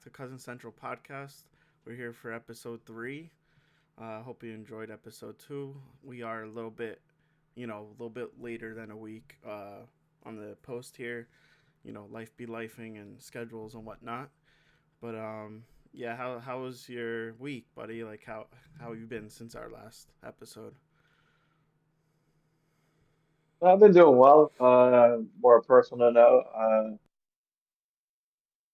back to Cousin Central Podcast. We're here for episode 3. Hope you enjoyed episode 2. We are a little bit later than a week on the post here. Life be lifing and schedules and whatnot. But yeah, how was your week, buddy? Like how you been since our last episode? I've been doing well. More personal note.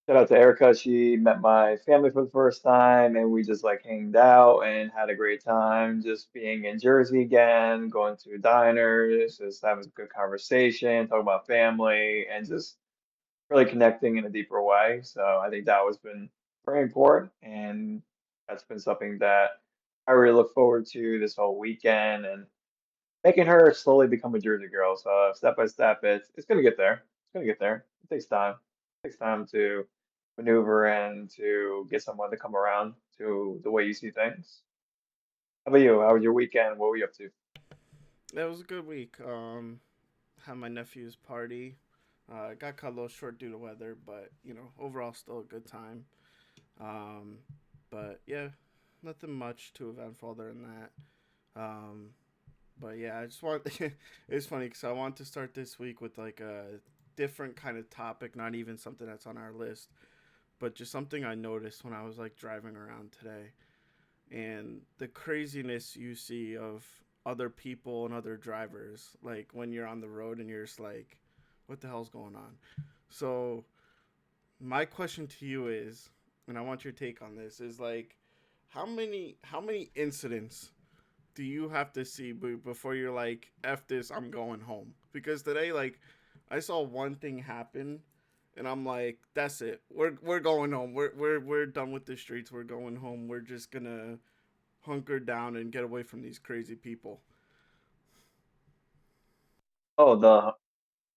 Shout out to Erica. She met my family for the first time, and we just like hanged out and had a great time. Just being in Jersey again, going to diners, just having a good conversation, talking about family, and just really connecting in a deeper way. So I think that was been very important, and that's been something that I really look forward to this whole weekend and making her slowly become a Jersey girl. So step by step, it's gonna get there. It's gonna get there. It takes time. It takes time to maneuver and to get someone to come around to the way you see things. How about you? How was your weekend? What were you up to? It was a good week. Had my nephew's party. Got cut a little short due to weather, but overall still a good time. Um, but yeah, nothing much too eventful other than that. But yeah, I just want. It's funny because I want to start this week with like a different kind of topic, not even something that's on our list, but just something I noticed when I was like driving around today, and the craziness you see of other people and other drivers, like when you're on the road and you're just like, what the hell's going on? So my question to you is, and I want your take on this, is like, how many incidents do you have to see before you're like, F this, I'm going home? Because today, like, I saw one thing happen, and I'm like, that's it. We're going home. We're done with the streets. We're going home. We're just gonna hunker down and get away from these crazy people. Oh, the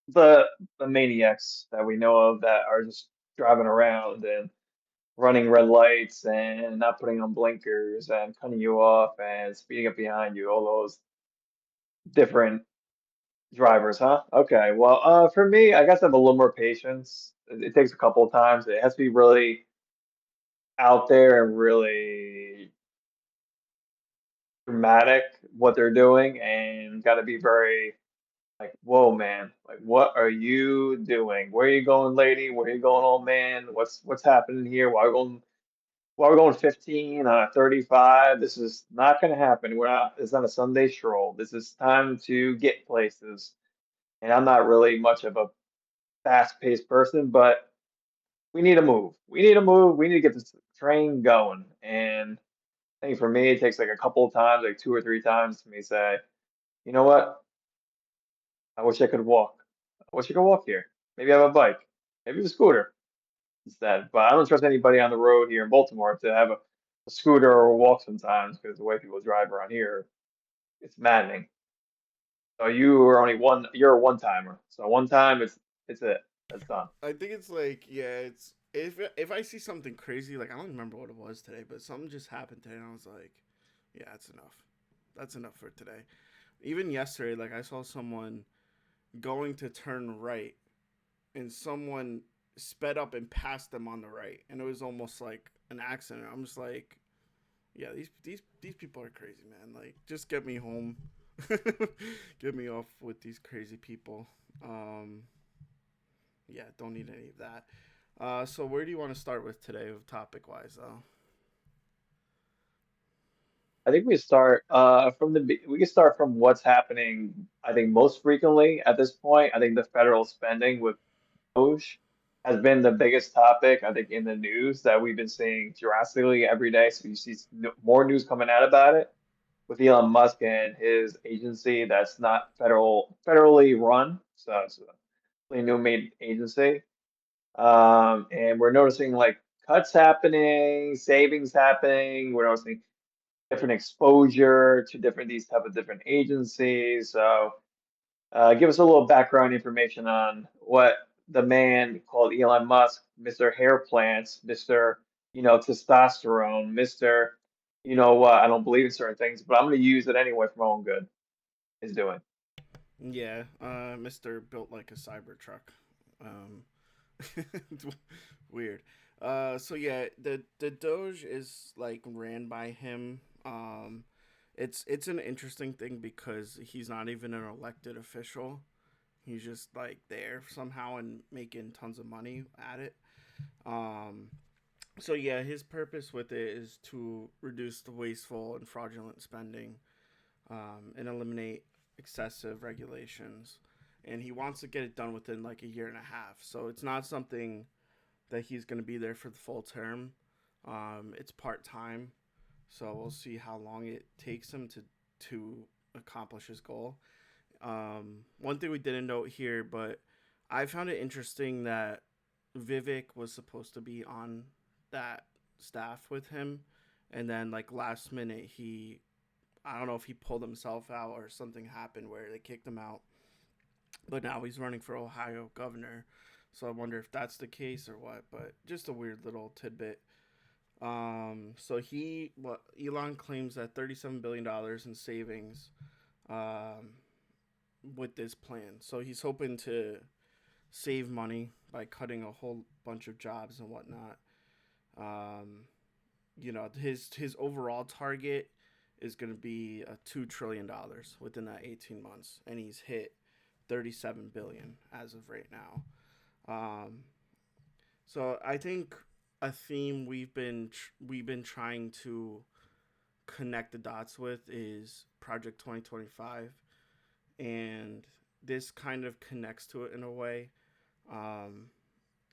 the maniacs that we know of that are just driving around and running red lights and not putting on blinkers and cutting you off and speeding up behind you. All those different drivers, huh? Okay. Well, for me, I guess I have a little more patience. It takes a couple of times. It has to be really out there and really dramatic what they're doing, and got to be very like, whoa, man, like, what are you doing? Where are you going, lady? Where are you going, old man? What's happening here? Why are we going 15 on a 35? This is not going to happen. We're not. It's not a Sunday stroll. This is time to get places. And I'm not really much of a fast-paced person, but we need to move. We need to move. We need to get this train going. And I think for me, it takes like a couple of times, like two or three times, to me say, you know what? I wish I could walk. I wish I could walk here. Maybe I have a bike. Maybe a scooter instead. But I don't trust anybody on the road here in Baltimore to have a scooter or walk sometimes because the way people drive around here, it's maddening. So you are only one. You're a one timer. So one time, it's it. That's done. I think it's like, yeah, it's if I see something crazy, like I don't remember what it was today, but something just happened today, and I was like, yeah, that's enough. That's enough for today. Even yesterday, like I saw someone going to turn right, and someone sped up and passed them on the right, and it was almost like an accident. I'm just like, yeah, these people are crazy, man. Like, just get me home, get me off with these crazy people. Um, yeah, don't need any of that. So where do you want to start with today, topic wise, though? I think we start we can start from what's happening. I think most frequently at this point. I think the federal spending with DOGE has been the biggest topic. I think in the news that we've been seeing drastically every day. So you see more news coming out about it with Elon Musk and his agency that's not federally run. So it's a new made agency. And we're noticing like cuts happening, savings happening. We're noticing different exposure to different these type of different agencies. So give us a little background information on what the man called Elon Musk, Mr. Hair Plants, Mr. Testosterone, Mr. I don't believe in certain things, but I'm going to use it anyway for my own good, is doing. Yeah, Mister built like a Cybertruck. Um, weird. So yeah, the Doge is like ran by him. It's an interesting thing because he's not even an elected official. He's just like there somehow and making tons of money at it. Um, so yeah, his purpose with it is to reduce the wasteful and fraudulent spending, and eliminate excessive regulations. And he wants to get it done within like a year and a half. So it's not something that he's going to be there for the full term. It's part time, so we'll see how long it takes him to accomplish his goal. One thing we didn't note here, but I found it interesting that Vivek was supposed to be on that staff with him, and then like last minute he, I don't know if he pulled himself out or something happened where they kicked him out, but now he's running for Ohio governor. So I wonder if that's the case or what. But just a weird little tidbit. So Elon claims that $37 billion in savings, um, with this plan. So he's hoping to save money by cutting a whole bunch of jobs and whatnot. Um, his overall target is going to be a $2 trillion within that 18 months, and he's hit 37 billion as of right now. Um, so I think a theme we've been trying to connect the dots with is Project 2025, and this kind of connects to it in a way. Um,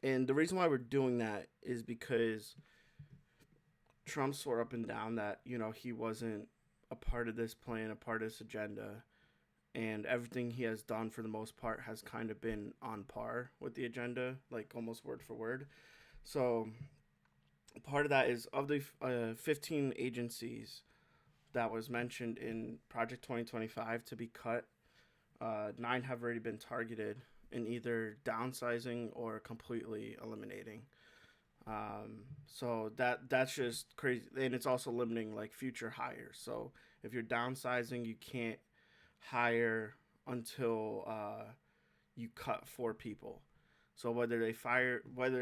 and the reason why we're doing that is because Trump swore up and down that he wasn't a part of this plan, a part of this agenda, and everything he has done for the most part has kind of been on par with the agenda, like almost word for word. So part of that is of the 15 agencies that was mentioned in Project 2025 to be cut, nine have already been targeted in either downsizing or completely eliminating. So that's just crazy, and it's also limiting like future hires. So if you're downsizing, you can't hire until you cut four people. So whether they're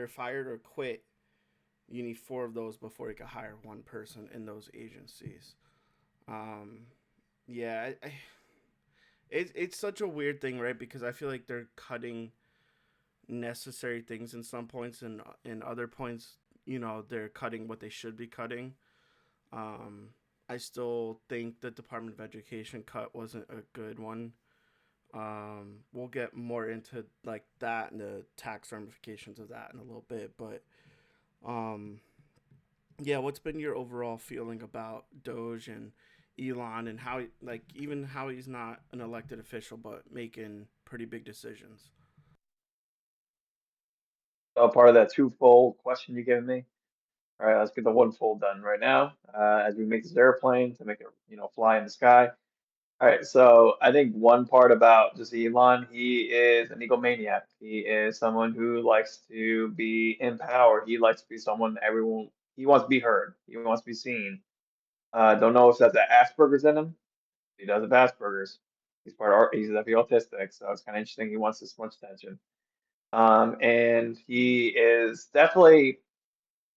fired or quit, you need four of those before you can hire one person in those agencies. Um, yeah, it's such a weird thing, right? Because I feel like they're cutting necessary things in some points, and in other points, they're cutting what they should be cutting. Um, I still think the Department of Education cut wasn't a good one. We'll get more into like that and the tax ramifications of that in a little bit, but um, yeah, what's been your overall feeling about Doge and Elon, and how like even how he's not an elected official but making pretty big decisions? So part of that twofold question you gave me. All right, let's get the one fold done right now. As we make this airplane to make it, fly in the sky. All right, so I think one part about just Elon, he is an egomaniac. He is someone who likes to be in power. He likes to be someone everyone, he wants to be heard. He wants to be seen. Don't know if that's the Asperger's in him. He does have Asperger's. He's definitely autistic, so it's kind of interesting. He wants this much attention. And he is definitely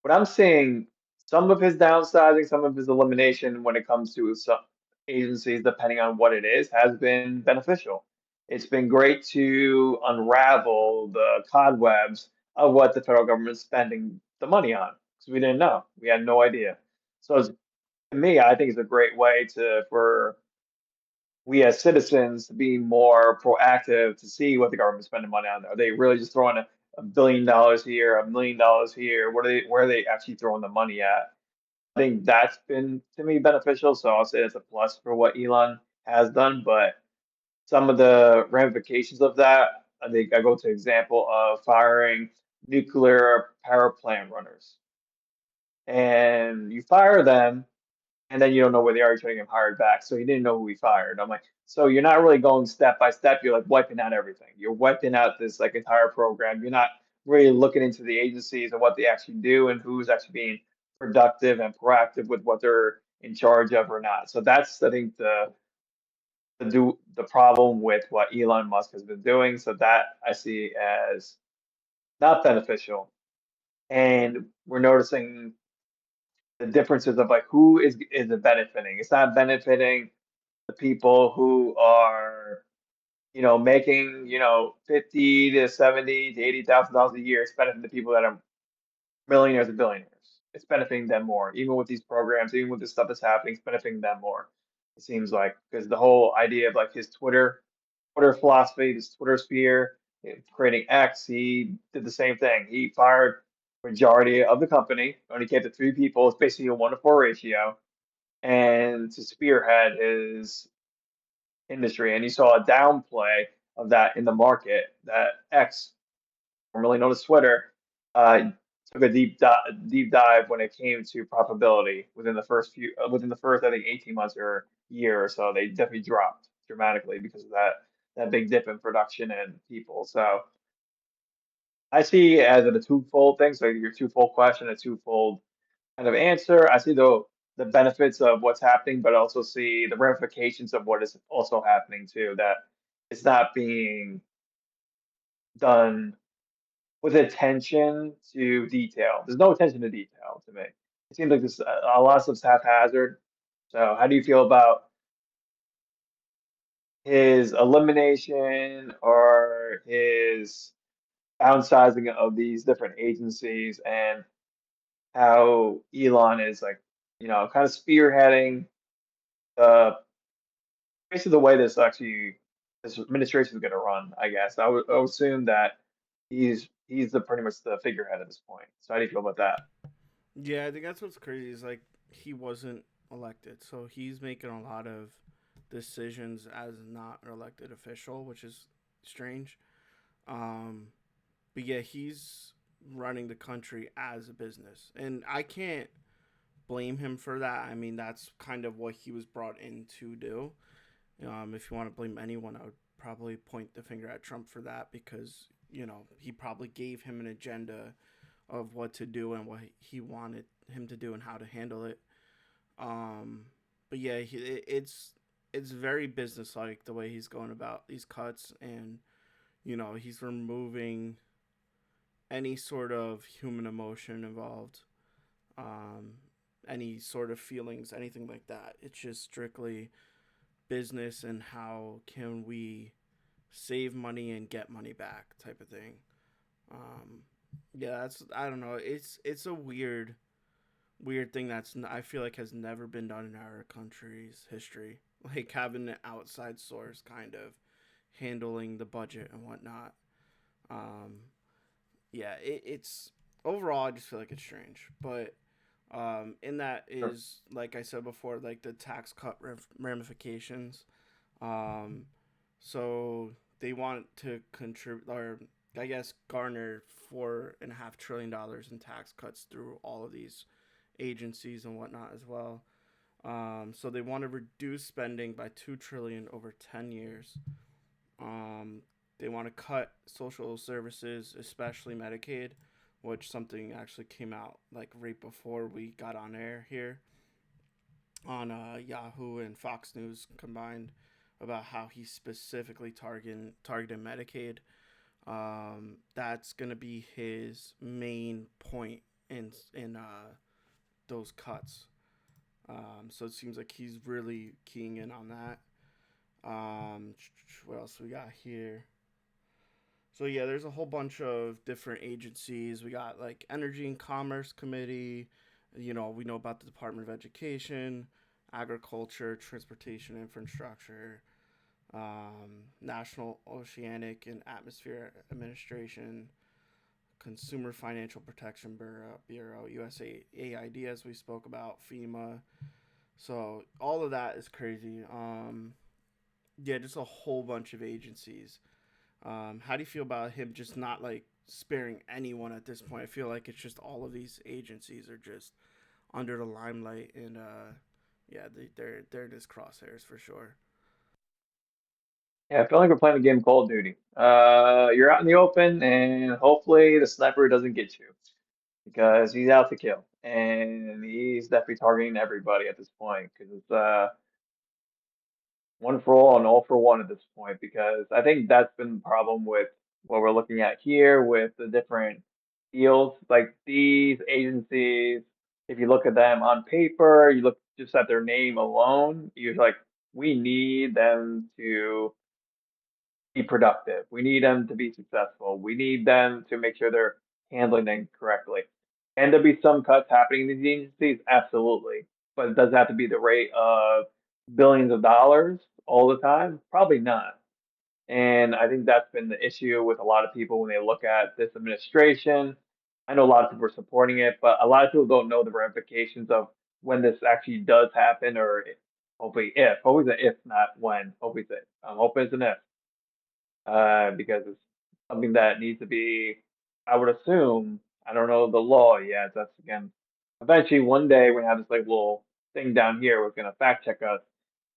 what I'm seeing, some of his downsizing, some of his elimination when it comes to some agencies, depending on what it is, has been beneficial. It's been great to unravel the cobwebs of what the federal government's spending the money on because we didn't know. We had no idea. So to me, I think it's a great way for we as citizens to be more proactive to see what the government's spending money on. Are they really just throwing $1 billion here, $1 million here? Where are they actually throwing the money at? I think that's been to me beneficial. So I'll say it's a plus for what Elon has done. But some of the ramifications of that, I think I go to example of firing nuclear power plant runners. And you fire them and then you don't know where they are, you're trying to get him hired back. So he didn't know who he fired. I'm like, so you're not really going step by step. You're like wiping out everything. You're wiping out this like entire program. You're not really looking into the agencies and what they actually do and who's actually being productive and proactive with what they're in charge of or not. So that's I think the problem with what Elon Musk has been doing. So that I see as not beneficial. and we're noticing the differences of like who is it benefiting. It's not benefiting the people who are, making, 50 to 70 to $80,000 a year. It's benefiting the people that are millionaires and billionaires. It's benefiting them more, even with these programs, even with this stuff that's happening. It's benefiting them more. It seems like because the whole idea of like his Twitter philosophy, this Twitter sphere, creating X, he did the same thing. He fired majority of the company, only kept it three people. It's basically a 1-to-4 ratio, and to spearhead his industry. And you saw a downplay of that in the market. That X, formerly known as Twitter, uh, took a deep dive when it came to profitability within the first I think 18 months or year or so. They definitely dropped dramatically because of that big dip in production and people. So I see it as a twofold thing. So your twofold question, a twofold kind of answer. I see the benefits of what's happening, but also see the ramifications of what is also happening too. That it's not being done with attention to detail. There's no attention to detail to me. It seems like this a lot of stuff's haphazard. So how do you feel about his elimination or his downsizing of these different agencies and how Elon is like, kind of spearheading the basically the way this administration is going to run? I guess I would assume that he's the pretty much the figurehead at this point. So how do you feel about that? Yeah, I think that's what's crazy is like he wasn't elected, so he's making a lot of decisions as not an elected official, which is strange. Um, but yeah, he's running the country as a business, and I can't blame him for that. I mean, that's kind of what he was brought in to do. If you want to blame anyone, I would probably point the finger at Trump for that because he probably gave him an agenda of what to do and what he wanted him to do and how to handle it. Um, but yeah, it's very businesslike the way he's going about these cuts, and he's removing any sort of human emotion involved, um, any sort of feelings, anything like that. It's just strictly business and how can we save money and get money back type of thing. Um, yeah, that's I don't know. It's a weird thing I feel like has never been done in our country's history. Like having an outside source kind of handling the budget and whatnot. Um, yeah, it's overall I just feel like it's strange, but in that Sure. is like I said before, like the tax cut ramifications. Um, so they want to contribute or I guess garner $4.5 trillion in tax cuts through all of these agencies and whatnot as well. So they want to reduce spending by 2 trillion over 10 years. Um, they want to cut social services, especially Medicaid, which something actually came out like right before we got on air here on Yahoo and Fox News combined about how he's specifically targeting Medicaid. That's gonna be his main point in those cuts. So it seems like he's really keying in on that. What else we got here? So yeah, there's a whole bunch of different agencies. We got like Energy and Commerce Committee. We know about the Department of Education, Agriculture, Transportation Infrastructure, National Oceanic and Atmosphere Administration, Consumer Financial Protection Bureau, USAID, as we spoke about, FEMA. So all of that is crazy. Yeah, just a whole bunch of agencies. How do you feel about him just not like sparing anyone at this point? I feel like it's just all of these agencies are just under the limelight, and yeah, they're in his crosshairs for sure. Yeah, I feel like we're playing a game of Call of Duty. You're out in the open, and hopefully the sniper doesn't get you because he's out to kill, and he's definitely targeting everybody at this point because it's one for all and all for one at this point. Because I think that's been the problem with what we're looking at here with the different feels like these agencies, if you look at them on paper, you look just at their name alone, you're like, we need them to be productive. We need them to be successful. We need them to make sure they're handling things correctly. Can there be some cuts happening in these agencies? Absolutely. But it does have to be the rate of billions of dollars all the time? Probably not. And I think that's been the issue with a lot of people when they look at this administration. I know a lot of people are supporting it, but a lot of people don't know the ramifications of when this actually does happen, or hopefully if. Always an if, not when. Hopefully, I'm hoping it's an if, because it's something that needs to be. I would assume. I don't know the law yet. That's again. Eventually, one day we have this like little thing down here. We're going to fact check us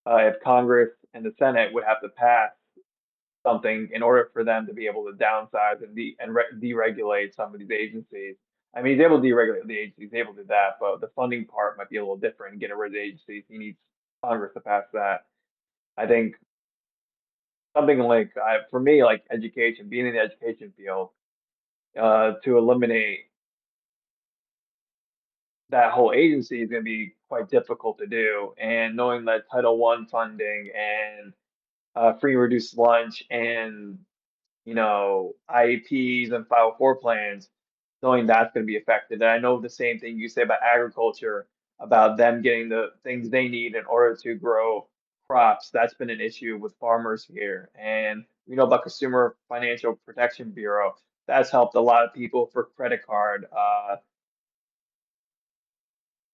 if Congress and the Senate would have to pass something in order for them to be able to downsize and deregulate some of these agencies. I mean, he's able to deregulate the agencies, he's able to do that, but the funding part might be a little different. Getting rid of the agencies, he needs Congress to pass that. I think something like, for me, like education, being in the education field, to eliminate that whole agency is going to be quite difficult to do. And knowing that Title One funding and free and reduced lunch and IEPs and 504 plans, knowing that's going to be affected. And I know the same thing you say about agriculture, about them getting the things they need in order to grow crops. That's been an issue with farmers here. And we know about Consumer Financial Protection Bureau. That's helped a lot of people for credit card,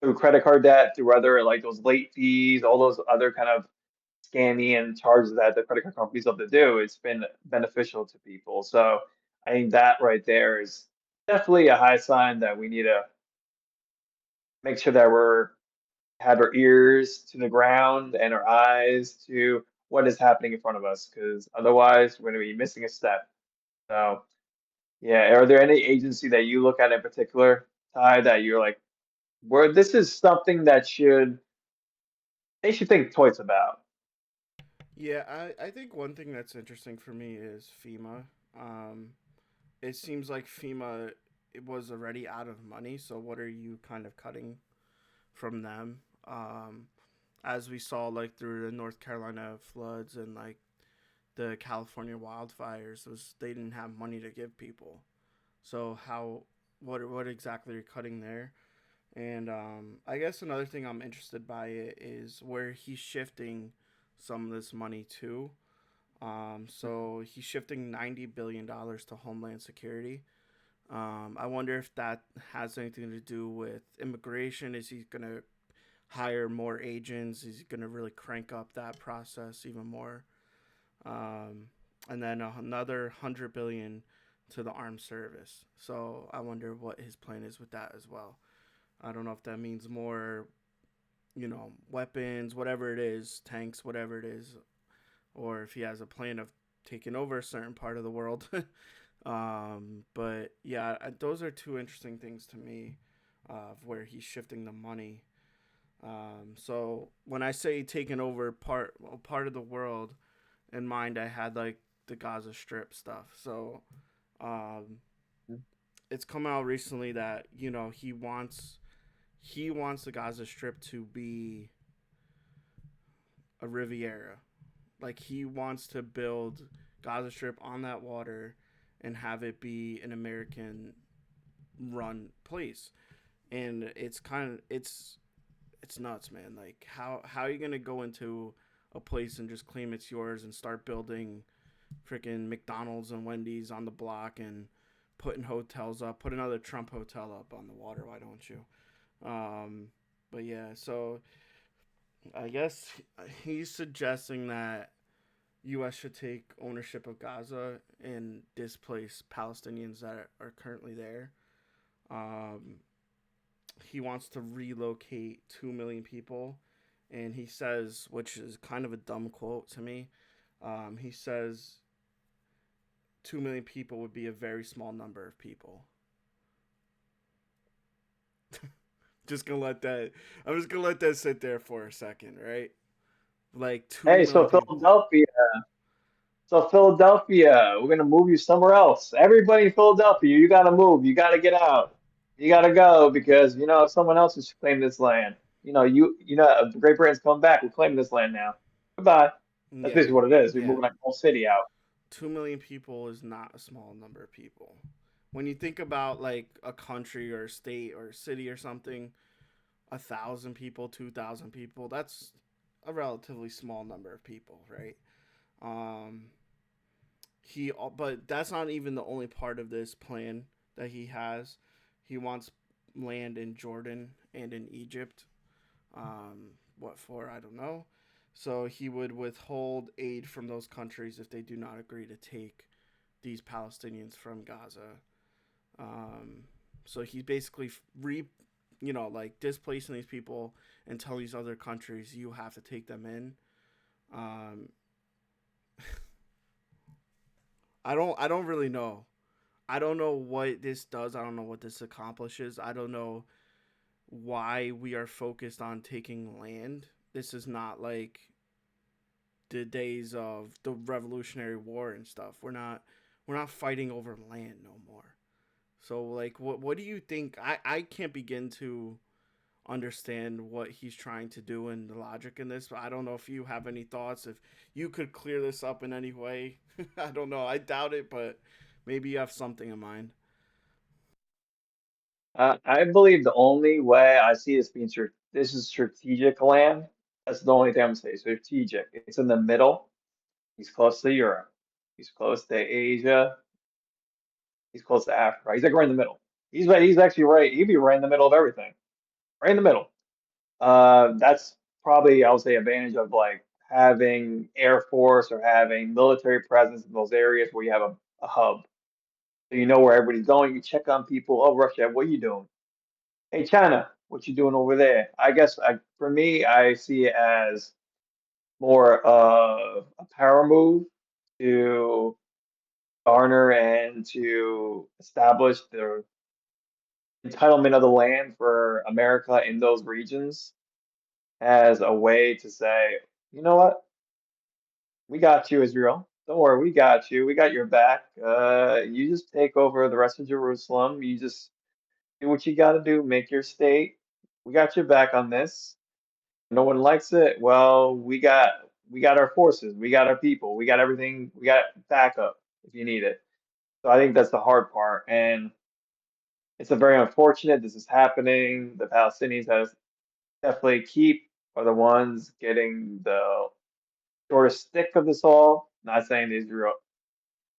through credit card debt, through other like those late fees, all those other kind of scammy and charges that the credit card companies love to do. It's been beneficial to people. So I think that right there is definitely a high sign that we need to make sure that we're have our ears to the ground and our eyes to what is happening in front of us, because otherwise we're going to be missing a step. So yeah, are there any agency that you look at in particular, Ty, that you're like, where this is something that they should think twice about? Yeah, I think one thing that's interesting for me is FEMA. Um, it seems like FEMA it was already out of money, so what are you kind of cutting from them? As we saw like through the North Carolina floods and like the California wildfires, was they didn't have money to give people. So how what exactly are you cutting there? And I guess another thing I'm interested by it is where he's shifting some of this money to. So he's shifting $90 billion to Homeland Security. I wonder if that has anything to do with immigration. Is he gonna hire more agents? Is he gonna really crank up that process even more? Um, and then another 100 billion to the armed service. So I wonder what his plan is with that as well. I don't know if that means more, weapons, whatever it is, tanks, whatever it is, or if he has a plan of taking over a certain part of the world. But yeah, those are two interesting things to me of where he's shifting the money. So when I say taking over part of the world in mind, I had like the Gaza Strip stuff. So um, it's come out recently that he wants the Gaza Strip to be a Riviera. Like he wants to build Gaza Strip on that water and have it be an American run place. And it's nuts, man. Like how are you gonna go into a place and just claim it's yours and start building freaking McDonald's and Wendy's on the block and putting hotels up, put another Trump hotel up on the water, why don't you? Um but yeah, so I guess he's suggesting that U.S. should take ownership of Gaza and displace Palestinians that are currently there. Um, he wants to relocate 2 million people. And he says, which is kind of a dumb quote to me, he says 2 million people would be a very small number of people. Just gonna let that, I'm just gonna let that sit there for a second, right? Like 2 Hey, million so people. Philadelphia. So Philadelphia, we're gonna move you somewhere else. Everybody in Philadelphia, you gotta move. You gotta get out. You gotta go because someone else is claiming this land. If Great Britain's come back. We're claiming this land now. Goodbye. That's Yeah, basically what it is. We're yeah. moving like the whole city out. 2 million people is not a small number of people. When you think about like a country or a state or a city or something, 1,000 people, 2,000 people, that's a relatively small number of people, right? Um, but that's not even the only part of this plan that he has. He wants land in Jordan and in Egypt. What for? I don't know. So he would withhold aid from those countries if they do not agree to take these Palestinians from Gaza. Um, so he's basically like displacing these people and telling these other countries you have to take them in. Um, I don't really know. I don't know what this does. I don't know what this accomplishes. I don't know why we are focused on taking land. This is not like the days of the Revolutionary War and stuff. We're not fighting over land no more. So like what do you think? I can't begin to understand what he's trying to do and the logic in this. But I don't know if you have any thoughts. If you could clear this up in any way, I don't know. I doubt it, but maybe you have something in mind. I believe the only way I see this being this is strategic land. That's the only thing I'm saying. Strategic. It's in the middle. He's close to Europe. He's close to Asia. He's close to Africa. He's like right in the middle. He's right. He's actually right. He'd be right in the middle of everything. Right in the middle. That's probably I would say advantage of like having Air Force or having military presence in those areas where you have a hub. So you know where everybody's going. You check on people. Oh, Russia, what are you doing? Hey, China, what you doing over there? I guess for me, I see it as more a power move to garner and to establish the entitlement of the land for America in those regions as a way to say, you know what? We got you, Israel. Don't worry, we got you. We got your back. You just take over the rest of Jerusalem. You just do what you got to do. Make your state. We got your back on this. No one likes it. Well, we got our forces. We got our people. We got everything. We got backup if you need it. So I think that's the hard part, and it's a very unfortunate this is happening. The Palestinians has definitely keep are the ones getting the shortest stick of this all. Not saying Israel,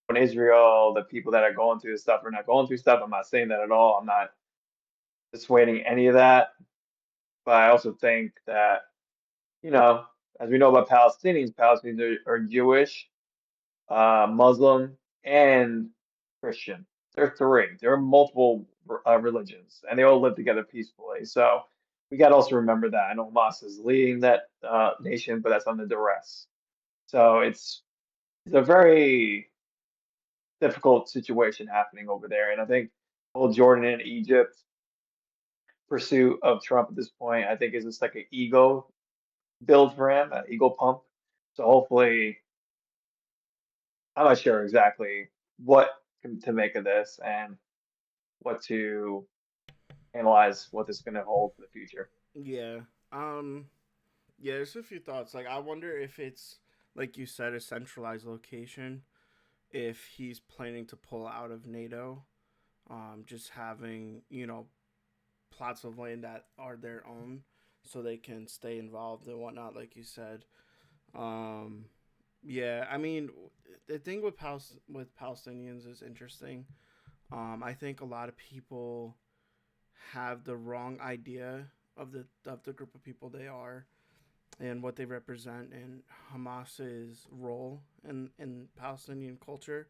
the people that are going through this stuff are not going through stuff. I'm not saying that at all. I'm not dissuading any of that. But I also think that, you know, as we know about Palestinians are Jewish, Muslim, and Christian. There are three. There are multiple religions, and they all live together peacefully. So we got to also remember that. I know Hamas is leading that nation, but that's under duress. So it's a very difficult situation happening over there. And I think whole Jordan and Egypt pursuit of Trump at this point, I think is just like an ego build for him, an ego pump. So hopefully, I'm not sure exactly what to make of this and what to analyze what this is going to hold for the future. Yeah. Um. Yeah. There's a few thoughts. Like, I wonder if it's like you said, a centralized location. If he's planning to pull out of NATO, just having plots of land that are their own, so they can stay involved and whatnot, like you said. Um, yeah, I mean, the thing with Palestinians is interesting. I think a lot of people have the wrong idea of the group of people they are and what they represent and Hamas's role in Palestinian culture.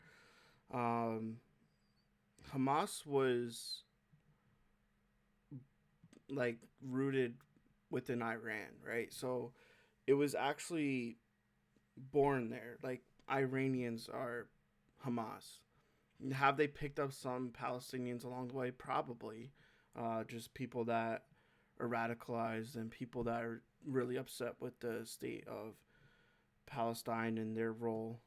Um, Hamas was like rooted within Iran, right? So it was actually born there. Like Iranians are Hamas. Have they picked up some Palestinians along the way? Probably. Just people that are radicalized and people that are really upset with the state of Palestine and their role.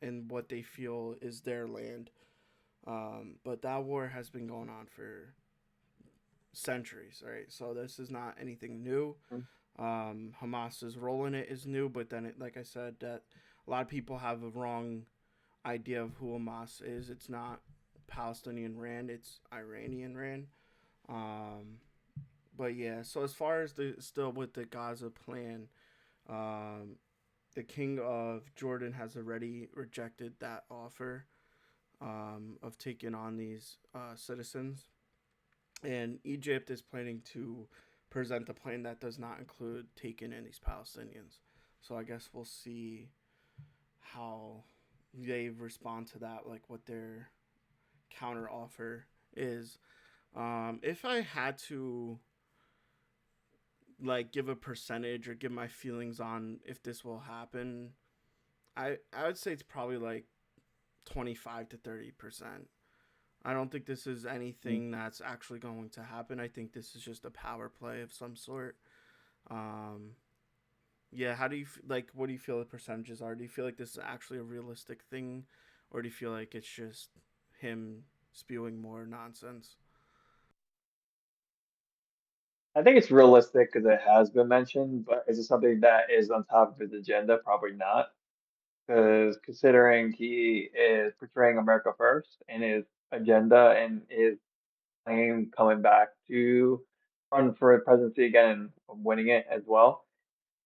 in what they feel is their land. But that war has been going on for centuries, right? So this is not anything new. Hamas's role in it is new, but then, like I said, that a lot of people have a wrong idea of who Hamas is. It's not Palestinian Rand, it's Iranian Rand. Um, but yeah, so as far as the still with the Gaza plan, um, the king of Jordan has already rejected that offer of taking on these citizens, and Egypt is planning to present a plan that does not include taking in these Palestinians. So I guess we'll see how they respond to that, like what their counter offer is. If I had to like give a percentage or give my feelings on if this will happen, I would say it's probably like 25 to 30%. I don't think this is anything that's actually going to happen. I think this is just a power play of some sort. Um, yeah, how do you like? What do you feel the percentages are? Do you feel like this is actually a realistic thing, or do you feel like it's just him spewing more nonsense? I think it's realistic because it has been mentioned, but is it something that is on top of his agenda? Probably not. Because considering he is portraying America first in his agenda and his claim coming back to run for presidency again and winning it as well,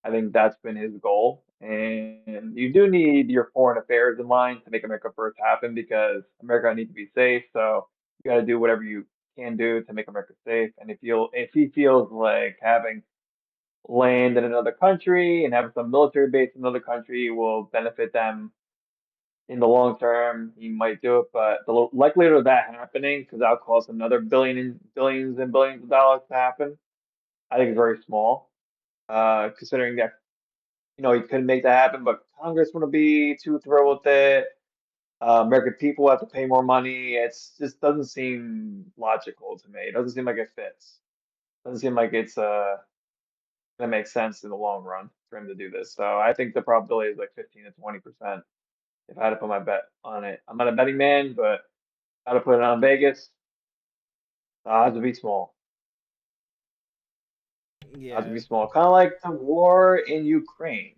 I think that's been his goal. And you do need your foreign affairs in line to make America first happen because America needs to be safe. So you got to do whatever you can do to make America safe. And if he feels like having land in another country and having some military base in another country will benefit them in the long term, he might do it. But the likelihood of that happening, because that'll cost another billions and billions of dollars to happen, I think is very small. Considering that he couldn't make that happen, but Congress wouldn't be too thrilled with it. American people have to pay more money. It's just doesn't seem logical to me. It doesn't seem like it fits. Doesn't seem like it's gonna make sense in the long run for him to do this. So I think the probability is like 15 to 20% if I had to put my bet on it. I'm not a betting man, but if I had to put it on Vegas, the odds would be small. Odds would Yeah, be small. Kind of like the war in Ukraine.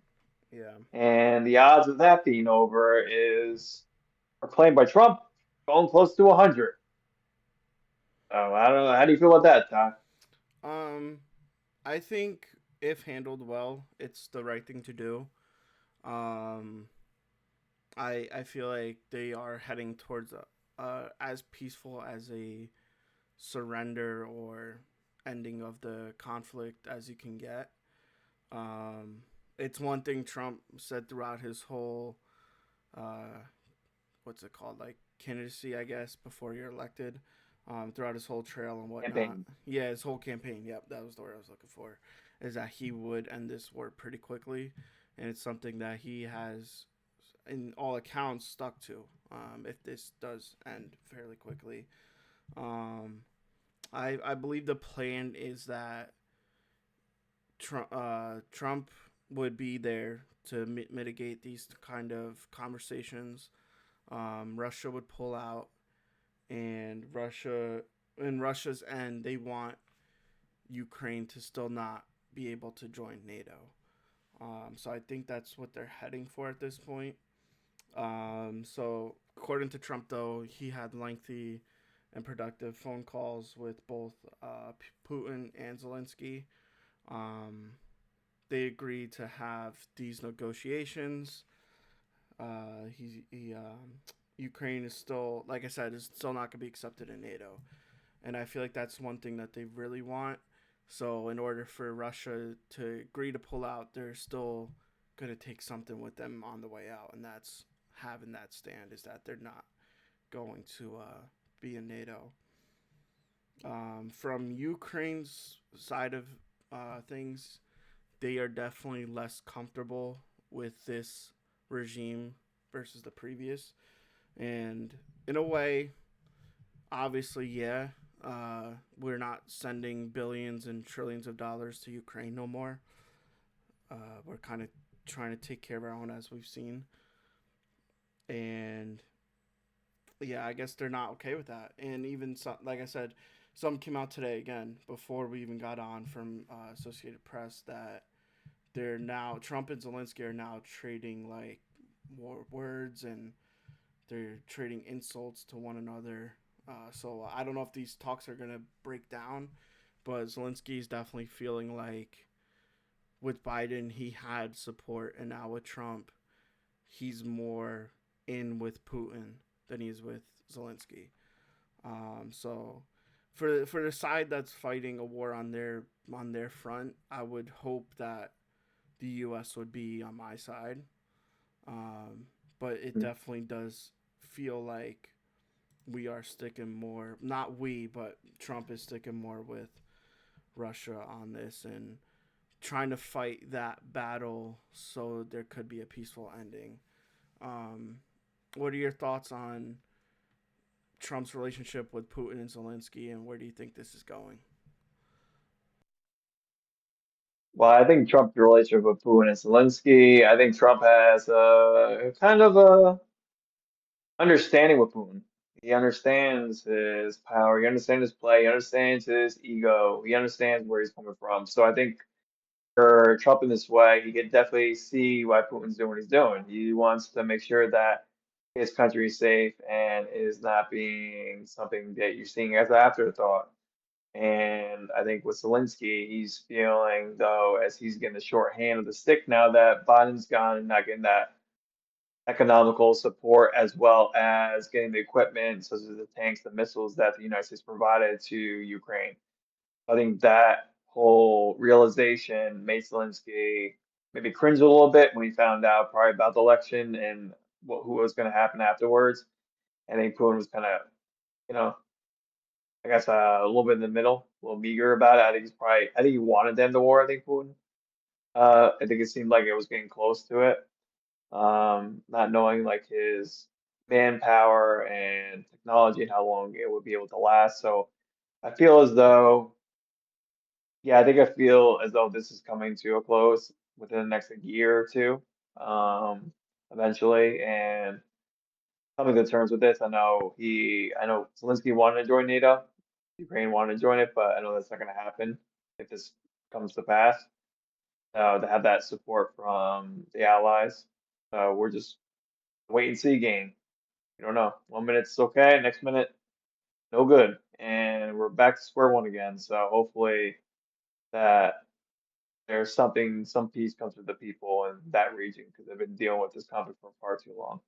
yeah, And the odds of that being over are claimed by Trump going close to 100. So I don't know. How do you feel about that, Ty? um, I think if handled well, it's the right thing to do. Um, I feel like they are heading towards as peaceful as a surrender or ending of the conflict as you can get. Um, it's one thing Trump said throughout his whole uh, what's it called, like candidacy, I guess, before you're elected, throughout his whole trail and whatnot. Campaign. Yeah, his whole campaign. Yep, that was the word I was looking for. Is that he would end this war pretty quickly, and it's something that he has, in all accounts, stuck to. If this does end fairly quickly, um, I believe the plan is that Trump would be there to mitigate these kind of conversations. Russia would pull out, and in Russia's end, they want Ukraine to still not be able to join NATO. So I think that's what they're heading for at this point. So according to Trump, though, he had lengthy and productive phone calls with both Putin and Zelensky. Um, they agreed to have these negotiations. Ukraine is still, like I said, is still not going to be accepted in NATO, and I feel like that's one thing that they really want. So in order for Russia to agree to pull out, they're still going to take something with them on the way out, and that's having that stand is that they're not going to be in NATO. From Ukraine's side of things, they are definitely less comfortable with this regime versus the previous. And in a way, obviously, yeah, we're not sending billions and trillions of dollars to Ukraine no more. We're kind of trying to take care of our own, as we've seen. And yeah, I guess they're not okay with that. And even some, like I said, some came out today again before we even got on from Associated Press that they're now Trump and Zelensky are now trading like more words and they're trading insults to one another. So I don't know if these talks are gonna break down, but Zelensky's definitely feeling like with Biden he had support, and now with Trump he's more in with Putin than he is with Zelensky. So for the side that's fighting a war on their front, I would hope that the U.S. would be on my side. Um, but it definitely does feel like we are sticking more, not we, but Trump is sticking more with Russia on this and trying to fight that battle so there could be a peaceful ending. Um, what are your thoughts on Trump's relationship with Putin and Zelensky, and where do you think this is going? Well, I think Trump's relationship with Putin and Zelensky, I think Trump has a kind of a understanding with Putin. He understands his power, he understands his play, he understands his ego, he understands where he's coming from. So I think for Trump in this way, he can definitely see why Putin's doing what he's doing. He wants to make sure that his country is safe and is not being something that you're seeing as an afterthought. And I think with Zelensky, he's feeling though as he's getting the short hand of the stick now that Biden's gone and not getting that economical support as well as getting the equipment such as the tanks, the missiles that the United States provided to Ukraine. I think that whole realization made Zelensky maybe cringe a little bit when he found out probably about the election and who was going to happen afterwards. I think Putin was kind of, you know, I guess a little bit in the middle, a little meager about it. I think he wanted to end the war. I think Putin. I think it seemed like it was getting close to it. Not knowing like his manpower and technology and how long it would be able to last. So I feel as though, yeah, I think I feel as though this is coming to a close within the next like, year or two, um, eventually, and coming to terms with this. I know Zelensky wanted to join NATO, Ukraine wanted to join it, but I know that's not going to happen if this comes to pass. To have that support from the allies, we're just wait and see game. You don't know. 1 minute it's okay, next minute no good, and we're back to square one again. So hopefully that there's something, some peace comes to the people in that region because they've been dealing with this conflict for far too long.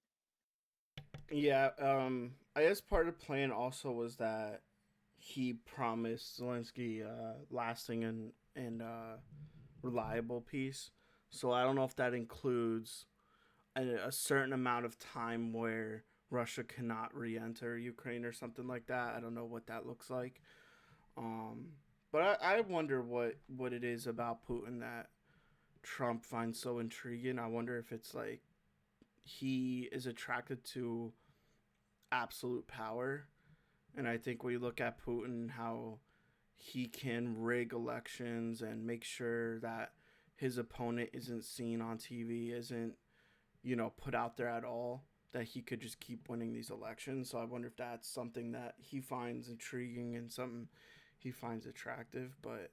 Yeah, I guess part of the plan also was that he promised Zelensky lasting and reliable peace. So I don't know if that includes a certain amount of time where Russia cannot re-enter Ukraine or something like that. I don't know what that looks like. Um, but I wonder what it is about Putin that Trump finds so intriguing. I wonder if it's like he is attracted to absolute power. And I think when you look at Putin, how he can rig elections and make sure that his opponent isn't seen on TV, isn't, put out there at all, that he could just keep winning these elections. So I wonder if that's something that he finds intriguing and something he finds attractive. But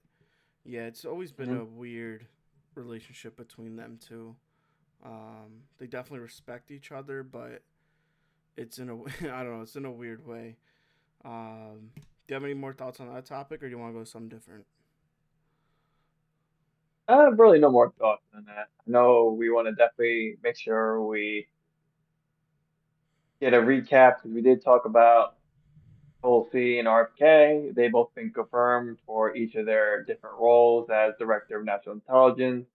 yeah, it's always been Hmm. a weird relationship between them two. They definitely respect each other, but it's in a I don't know, it's in a weird way. Do you have any more thoughts on that topic, or do you want to go to something different? I have really no more thoughts on that. I know we want to definitely make sure we get a recap because we did talk about Tulsi and RFK. They both been confirmed for each of their different roles as Director of National Intelligence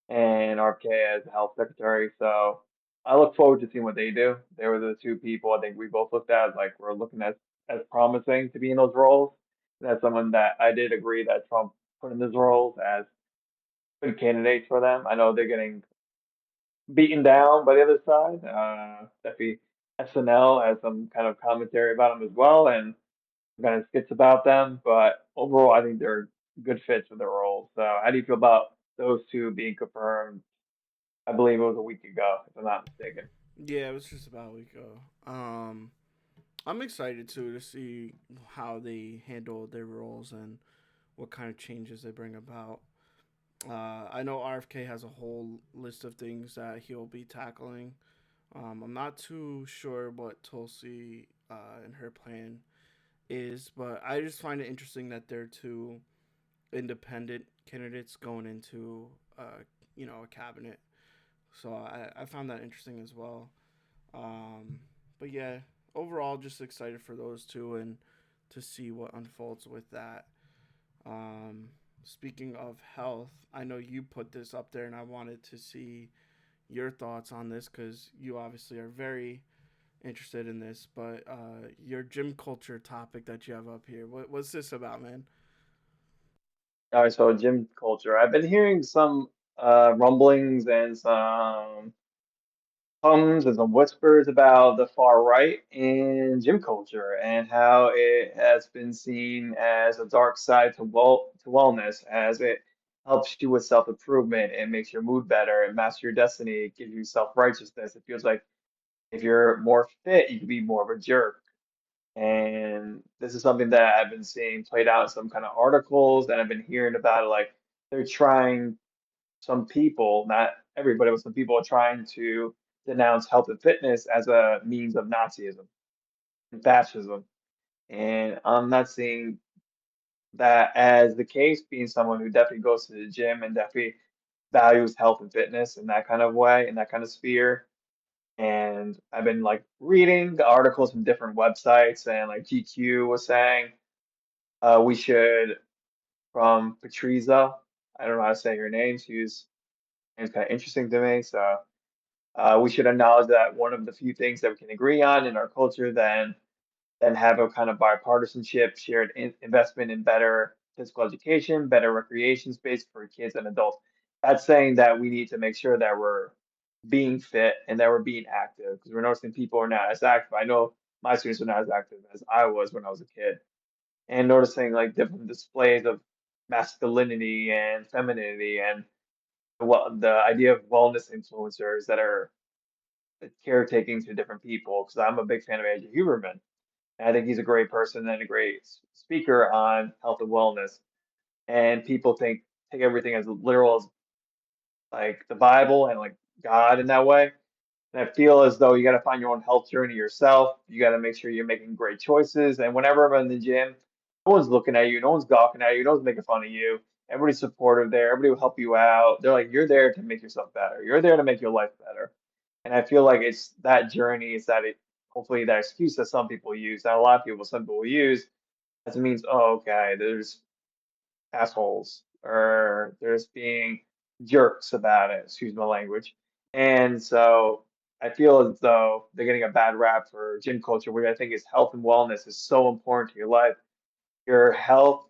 and RFK as the Health Secretary. So I look forward to seeing what they do. They were the two people I think we both looked at like we're looking at as promising to be in those roles. And that's someone that I did agree that Trump put in those roles as good candidates for them. I know they're getting beaten down by the other side. Definitely SNL has some kind of commentary about them as well and kind of skits about them. But overall, I think they're good fits for their roles. So how do you feel about those two being confirmed? I believe it was a week ago, if I'm not mistaken. Yeah, it was just about a week ago. I'm excited too to see how they handle their roles and what kind of changes they bring about. I know RFK has a whole list of things that he'll be tackling. I'm not too sure what Tulsi and her plan is, but I just find it interesting that they're two independent candidates going into a cabinet. So I found that interesting as well. Um, but yeah, overall, just excited for those two and to see what unfolds with that. Um, Speaking of health, I know you put this up there, and I wanted to see your thoughts on this because you obviously are very interested in this. But your gym culture topic that you have up here, what's this about, man? All right, so gym culture. I've been hearing some rumblings and some hums and some whispers about the far right in gym culture and how it has been seen as a dark side to wellness, as it helps you with self-improvement, it makes your mood better, it master your destiny, it gives you self-righteousness. It feels like if you're more fit, you can be more of a jerk. And this is something that I've been seeing played out in some kind of articles, and I've been hearing about it. Like they're trying, some people, not everybody, but some people are trying to denounce health and fitness as a means of Nazism and fascism. And I'm not seeing that as the case, being someone who definitely goes to the gym and definitely values health and fitness in that kind of way, in that kind of sphere. And I've been like reading the articles from different websites, and like GQ was saying we should, from Patriza, I don't know how to say her name. She's name's kind of interesting to me. So we should acknowledge that one of the few things that we can agree on in our culture, then have a kind of bipartisanship, shared investment in better physical education, better recreation space for kids and adults. That's saying that we need to make sure that we're being fit and that we're being active because we're noticing people are not as active. I know my students are not as active as I was when I was a kid, and noticing like different displays of masculinity and femininity and the idea of wellness influencers that are caretaking to different people. Because I'm a big fan of Andrew Huberman, and I think he's a great person and a great speaker on health and wellness. And people take everything as literal as like the Bible and like God in that way. And I feel as though you got to find your own health journey yourself. You got to make sure you're making great choices. And whenever I'm in the gym, no one's looking at you, no one's gawking at you, no one's making fun of you. Everybody's supportive there. Everybody will help you out. They're like, you're there to make yourself better. You're there to make your life better. And I feel like it's that journey, it's that hopefully that excuse that some people use, that a lot of people, some people use, as it means, oh, okay, there's assholes or there's being jerks about it, excuse my language. And so I feel as though they're getting a bad rap for gym culture, where I think is health and wellness is so important to your life. Your health,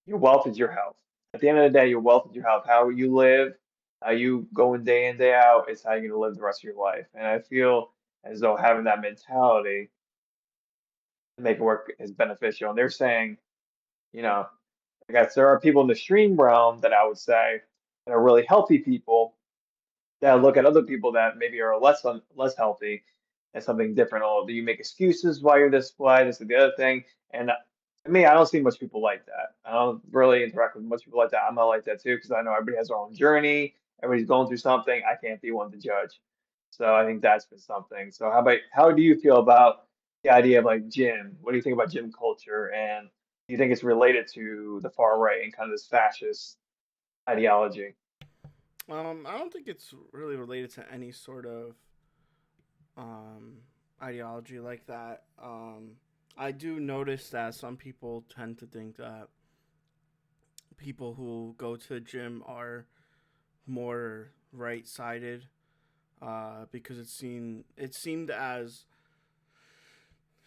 your wealth is your health. At the end of the day, your wealth is your health. How you live, how you going day in, day out, is how you're gonna live the rest of your life. And I feel as though having that mentality to make it work is beneficial. And they're saying, you know, I guess there are people in the stream realm that I would say that are really healthy people that look at other people that maybe are less healthy as something different. Oh, do you make excuses why you're this way? This is the other thing. And to me, I don't see much people like that. I don't really interact with much people like that. I'm not like that too because I know everybody has their own journey. Everybody's going through something. I can't be one to judge. So I think that's been something. So how do you feel about the idea of like gym? What do you think about gym culture? And do you think it's related to the far right and kind of this fascist ideology? I don't think it's really related to any sort of um, ideology like that. I do notice that some people tend to think that people who go to the gym are more right-sided because it seemed as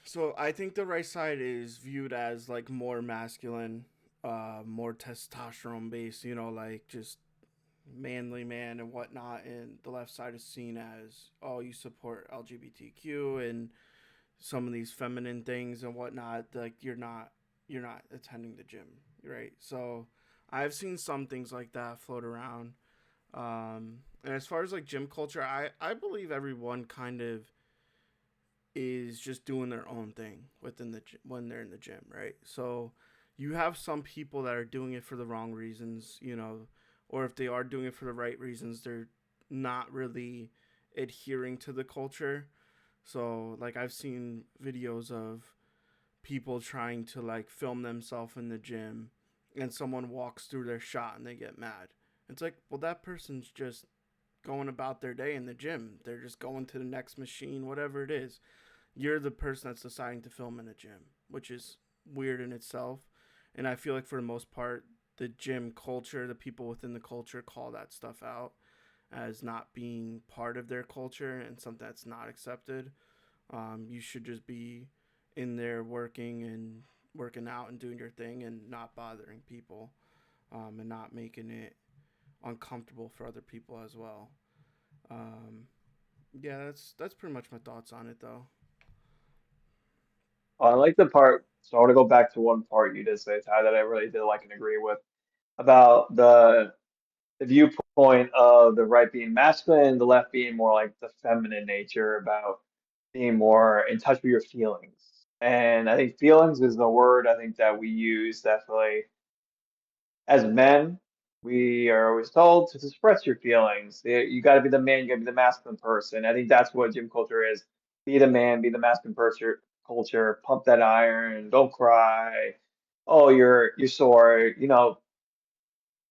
so. I think the right side is viewed as like more masculine, more testosterone based. Like just manly man and whatnot, and the left side is seen as, oh, you support LGBTQ and some of these feminine things and whatnot. Like you're not attending the gym, right? So I've seen some things like that float around. And as far as like gym culture, I believe everyone kind of is just doing their own thing within the when they're in the gym, right? So you have some people that are doing it for the wrong reasons, you know, or if they are doing it for the right reasons, they're not really adhering to the culture. So like I've seen videos of people trying to like film themselves in the gym and someone walks through their shot and they get mad. It's like, well, that person's just going about their day in the gym. They're just going to the next machine, whatever it is. You're the person that's deciding to film in a gym, which is weird in itself. And I feel like for the most part, the gym culture, the people within the culture call that stuff out as not being part of their culture and something that's not accepted. You should just be in there working and working out and doing your thing and not bothering people, and not making it uncomfortable for other people as well. Um, yeah, that's pretty much my thoughts on it, though. I like the part. So I want to go back to one part you did say, Ty, that I really did like and agree with about the viewpoint of the right being masculine, the left being more like the feminine nature, about being more in touch with your feelings. And I think feelings is the word I think that we use definitely as men. We are always told to express your feelings. You got to be the man, you got to be the masculine person. I think that's what gym culture is. Be the man, be the masculine person, culture, pump that iron, don't cry. Oh, you're sore.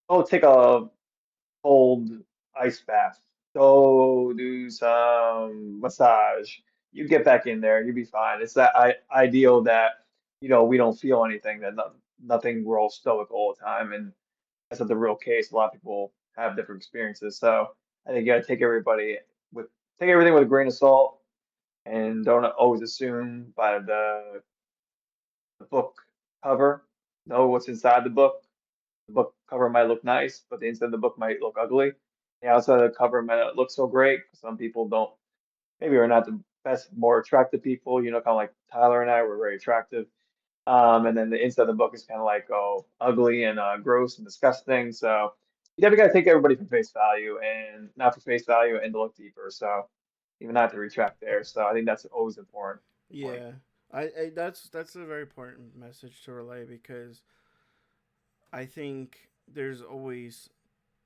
Oh, take a cold ice bath. Go do some massage. You get back in there, you'll be fine. It's that ideal that, we don't feel anything, that nothing, we're all stoic all the time. And that's not the real case. A lot of people have different experiences. So I think you gotta take everything with a grain of salt and don't always assume by the book cover. Know what's inside the book. The book cover might look nice, but the inside of the book might look ugly. The outside of the cover might not look so great. Some people don't, maybe are not the best, more attractive people, kind of like Tyler and I were very attractive. And then the inside of the book is kind of like, oh, ugly and gross and disgusting. So you definitely got to take everybody for face value and not for face value and to look deeper. So even not to retract there. So I think that's always important point. Yeah, I that's a very important message to relay because I think there's always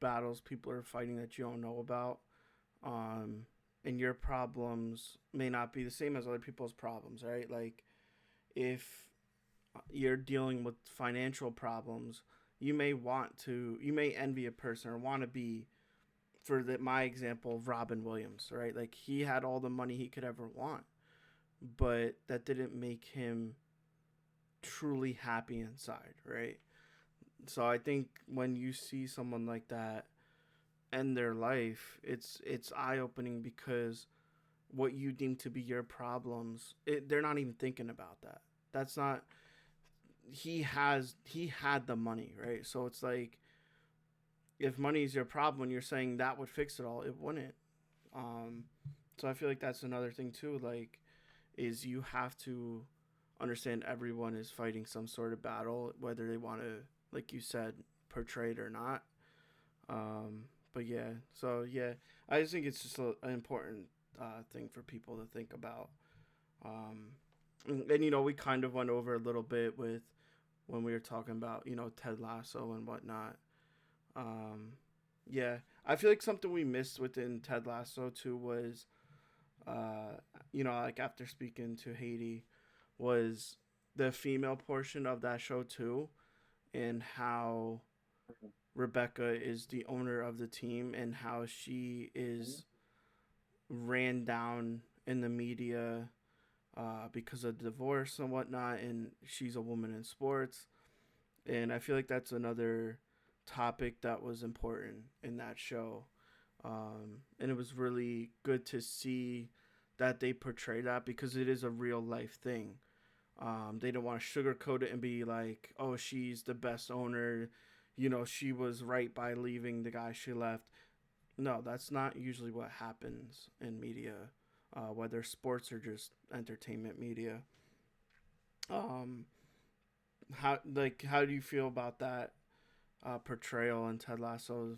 battles people are fighting that you don't know about. Um, and your problems may not be the same as other people's problems, right? Like if you're dealing with financial problems, you may envy a person or want to be, for my example, Robin Williams, right? Like he had all the money he could ever want, but that didn't make him truly happy inside, right? So I think when you see someone like that end their life, it's eye opening because what you deem to be your problems, they're not even thinking about that. That's not he had the money, right? So it's like if money is your problem, when you're saying that would fix it all, it wouldn't. Um, so I feel like that's another thing too. Like, is you have to understand everyone is fighting some sort of battle, whether they want to, like you said, portray it or not. But yeah, so yeah, I just think it's just an important thing for people to think about. Um, and you know, we kind of went over a little bit with when we were talking about Ted Lasso and whatnot. Um, yeah, I feel like something we missed within Ted Lasso too was, uh, like after speaking to Haiti, was the female portion of that show too, and how Rebecca is the owner of the team and how she is ran down in the media because of divorce and whatnot, and she's a woman in sports. And I feel like that's another topic that was important in that show. And it was really good to see that they portray that because it is a real life thing. They don't want to sugarcoat it and be like, oh, she's the best owner. She was right by leaving the guy she left. No, that's not usually what happens in media, whether sports or just entertainment media. Um, how do you feel about that portrayal in Ted Lasso?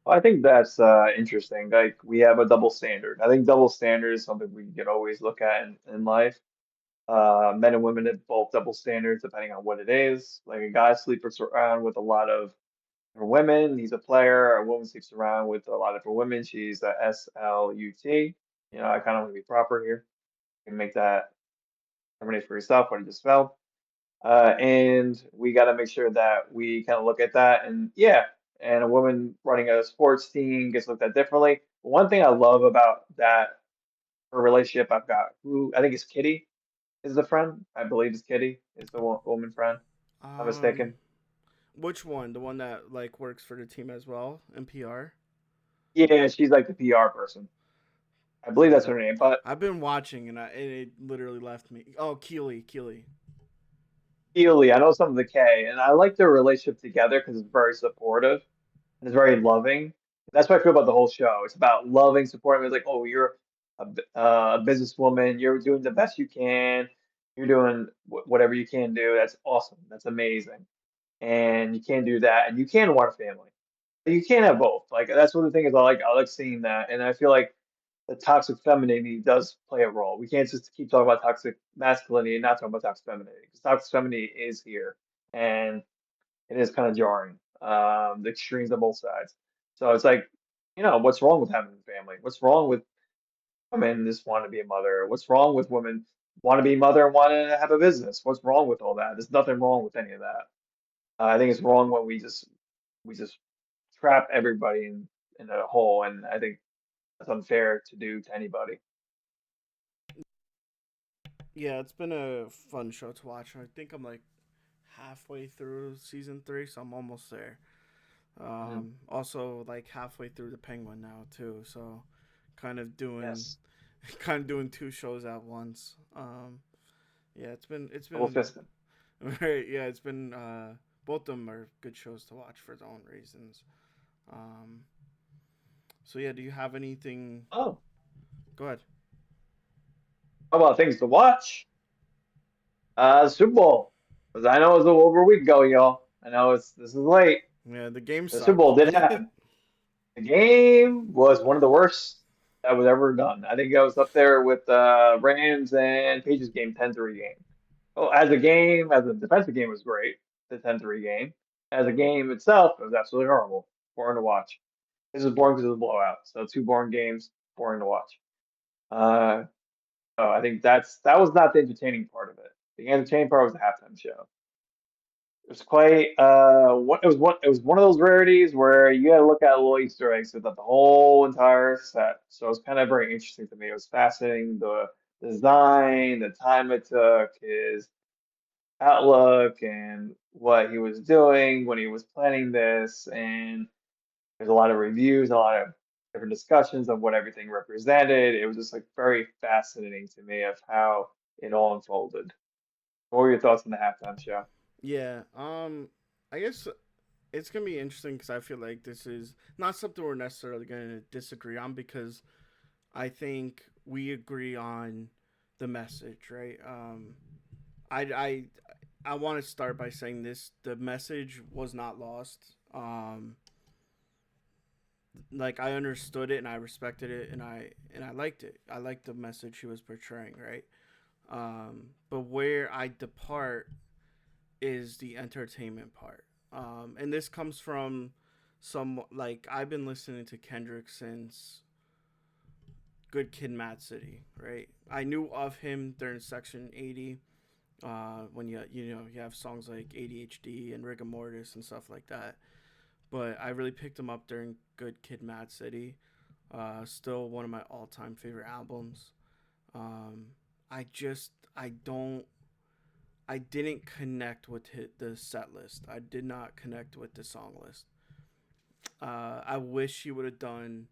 I think that's interesting. Like we have a double standard. I think double standard is something we can always look at in life. Men and women have both double standards depending on what it is. Like a guy sleeps around with a lot of different women, he's a player. A woman sleeps around with a lot of different women, she's a SLUT. You know, I kind of want to be proper here. You can make that terminate for yourself what I just spelled. And we got to make sure that we kind of look at that. And yeah, and a woman running a sports team gets looked at differently. One thing I love about that her relationship, I've got who I think is Kitty is the friend. I believe is Kitty is the woman friend. I'm Um, mistaken. which one? The one that like works for the team as well in PR? Yeah, she's like the PR person. I believe that's Yeah, her name. But I've been watching and it literally left me. Oh, Keely, Keely. Keely, I know some of the K, and I like their relationship together because it's very supportive and it's very loving. That's what I feel about the whole show. It's about loving, supporting. It's like, oh, you're a businesswoman. You're doing the best you can. You're doing whatever you can do. That's awesome. That's amazing. And you can do that, and you can want a family. You can't have both. Like that's one of the things I like. I like seeing that, and I feel like the toxic femininity does play a role. We can't just keep talking about toxic masculinity and not talking about toxic femininity because toxic femininity is here, and it is kind of jarring. The extremes on both sides. So it's like, what's wrong with having a family? What's wrong with women just want to be a mother? What's wrong with women want to be a mother and want to have a business? What's wrong with all that? There's nothing wrong with any of that. I think it's wrong when we just trap everybody in a hole, and I think that's unfair to do to anybody. Yeah, it's been a fun show to watch. I think I'm like halfway through season 3, so I'm almost there. Mhm. Also like halfway through the Penguin now too, so kind of doing Yes, kind of doing two shows at once. Yeah, it's double been fisting. very yeah, it's been both of them are good shows to watch for their own reasons. Um, so yeah, do you have anything? Oh, Go ahead. how about things to watch? Super Bowl. 'Cause I know it's over a week ago, y'all. I know this is late. Yeah, the game The Super sucked. Bowl did happen. The game was one of the worst that was ever done. I think I was up there with Rams and Patriots game, 10-3 game. Oh, as a game, as a defensive game, it was great. The 10-3 game. As a game itself, it was absolutely horrible. Boring to watch. This is boring because it was a blowout. So two boring games, boring to watch. Uh, so I think that was not the entertaining part of it. The entertaining part was the halftime show. It was quite it was one of those rarities where you had to look at little Easter eggs throughout the whole entire set. So it was kind of very interesting to me. It was fascinating the design, the time it took, his outlook, and what he was doing when he was planning this. And there's a lot of reviews, a lot of different discussions of what everything represented. It was just like very fascinating to me of how it all unfolded. What were your thoughts on the halftime show? Yeah. I guess it's gonna be interesting because I feel like this is not something we're necessarily gonna disagree on because I think we agree on the message, right? I I I want to start by saying this: the message was not lost. Like I understood it and I respected it and I liked it. I liked the message she was portraying, right? But where I depart is the entertainment part. And this comes from some like I've been listening to Kendrick since Good Kid, Mad City, right? I knew of him during Section 80, when you have songs like ADHD and Rigor Mortis and stuff like that. But I really picked him up during Good Kid, Mad City. Still one of my all-time favorite albums. Um, I don't I didn't connect with the set list. I did not connect with the song list. I wish he would have done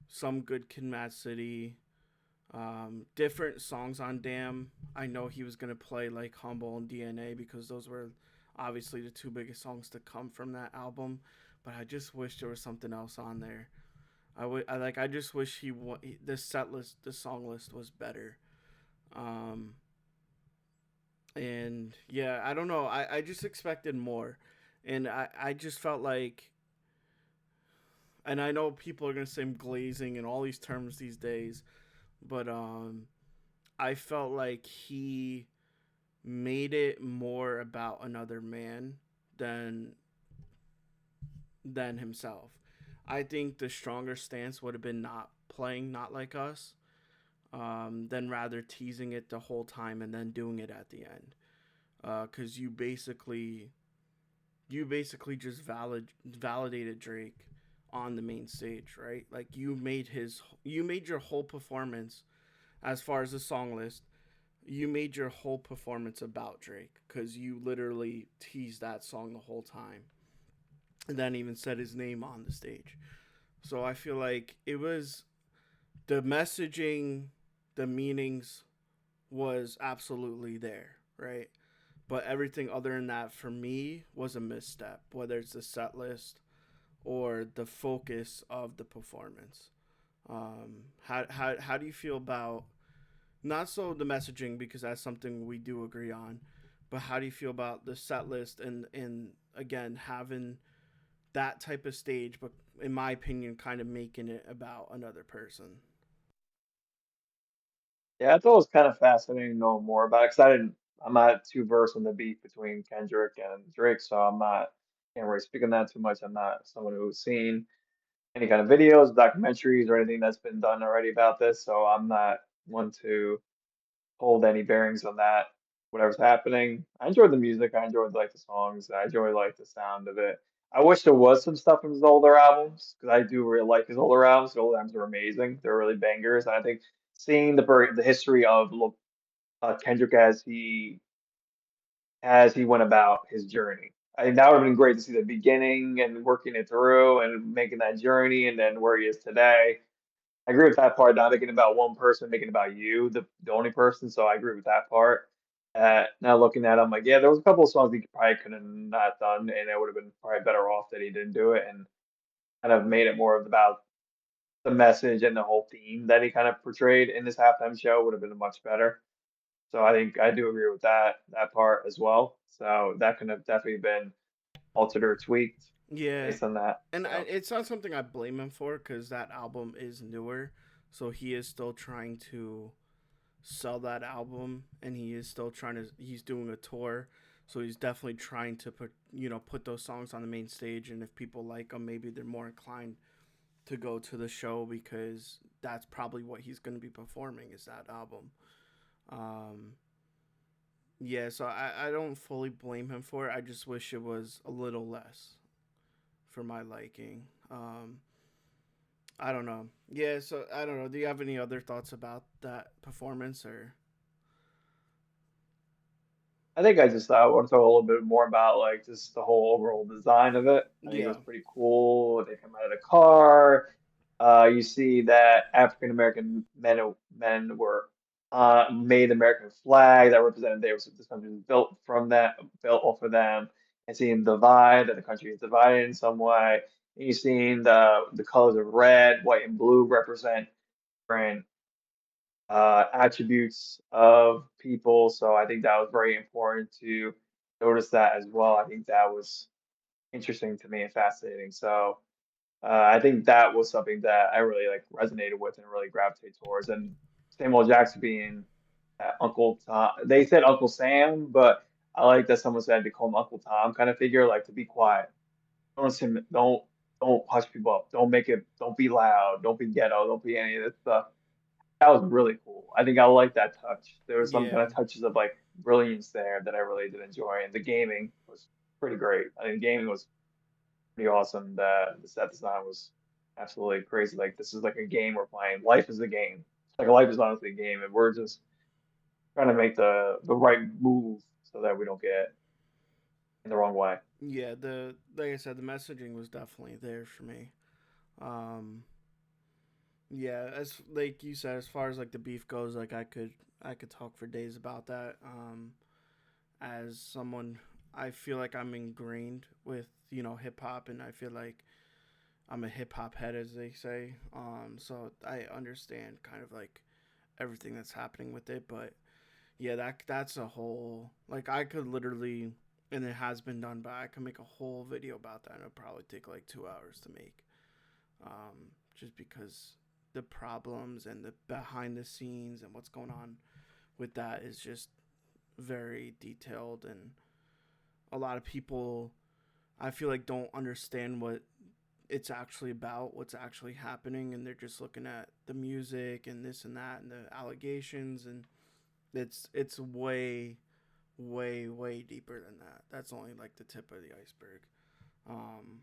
some Good Kid, Mad City, different songs on Damn. I know he was gonna play like Humble and DNA because those were obviously the two biggest songs to come from that album. But I just wish there was something else on there. I just wish the set list, the song list was better. Um, and yeah, I don't know. I just expected more, and I just felt like and I know people are gonna say I'm glazing and all these terms these days, but I felt like he made it more about another man than himself. I think the stronger stance would have been not playing Not Like Us, than rather teasing it the whole time and then doing it at the end. Because you basically just validated Drake on the main stage, right? Like you made your whole performance as far as the song list. You made your whole performance about Drake because you literally teased that song the whole time, and then even said his name on the stage. So I feel like it was the messaging, the meanings was absolutely there, right? But everything other than that for me was a misstep, whether it's the set list or the focus of the performance. How do you feel about not so the messaging because that's something we do agree on, but how do you feel about the set list and again having that type of stage, but in my opinion, kind of making it about another person? Yeah, I thought it was kind of fascinating to know more about it because I'm not too versed in the beef between Kendrick and Drake, so can't really speak on that too much. I'm not someone who's seen any kind of videos, documentaries, or anything that's been done already about this, so I'm not one to hold any bearings on that. Whatever's happening, I enjoyed the music. I enjoyed like the songs. I enjoyed like the sound of it. I wish there was some stuff from his older albums because I do really like his older albums. His older albums are amazing. They're really bangers. And I think seeing the history of Kendrick as he went about his journey. I think that would have been great to see the beginning and working it through and making that journey and then where he is today. I agree with that part, not making it about one person, making it about you, the only person. So I agree with that part. Now looking at him, like, yeah, there was a couple of songs he probably could have not done, and it would have been probably better off that he didn't do it and kind of made it more of about the message and the whole theme that he kind of portrayed in this halftime show would have been much better. So I think I do agree with that part as well. So that could have definitely been altered or tweaked Yeah, based on that. and So it's not something I blame him for because that album is newer, so he is still trying to sell that album, and he is still trying to. He's doing a tour, so he's definitely trying to put those songs on the main stage, and if people like them, maybe they're more inclined to go to the show because that's probably what he's going to be performing is that album. Um, yeah, so I don't fully blame him for it. I just wish it was a little less for my liking. I don't know. Yeah, so I don't know. Do you have any other thoughts about that performance or? I think I want to talk a little bit more about like just the whole overall design of it. I think it Yeah, was pretty cool. They come out of the car. You see that African American men were made the American flag that represented they was this country was built off of them, and seeing the divide that the country is divided in some way. And you seeing the colors of red, white, and blue represent different attributes of people. So I think that was very important to notice that as well. I think that was interesting to me and fascinating. So I think that was something that I really like resonated with and really gravitated towards. And Samuel Jackson being Uncle Tom, they said Uncle Sam, but I like that someone said to call him Uncle Tom kind of figure, like to be quiet. Don't hush people up. Don't be loud. Don't be ghetto. Don't be any of this stuff. That was really cool. I think I like that touch. There was some kind yeah, of touches of like brilliance there that I really did enjoy, and the gaming was pretty great. I think the gaming was pretty awesome. The set design was absolutely crazy. Like this is like a game we're playing. Life is a game. Like life is honestly a game, and we're just trying to make the right move so that we don't get in the wrong way. yeah. The like I said, the messaging was definitely there for me. Um, yeah, as like you said, as far as like the beef goes, like I could talk for days about that. As someone, I feel like I'm ingrained with hip hop, and I feel like I'm a hip hop head, as they say. So I understand kind of like everything that's happening with it, but yeah, that's a whole like I could literally, and it has been done, but I could make a whole video about that, and it'll probably take like 2 hours to make. just because the problems and the behind the scenes and what's going on with that is just very detailed, and a lot of people I feel like don't understand what it's actually about, what's actually happening, and they're just looking at the music and this and that and the allegations, and it's way deeper than that. That's only like the tip of the iceberg. Um,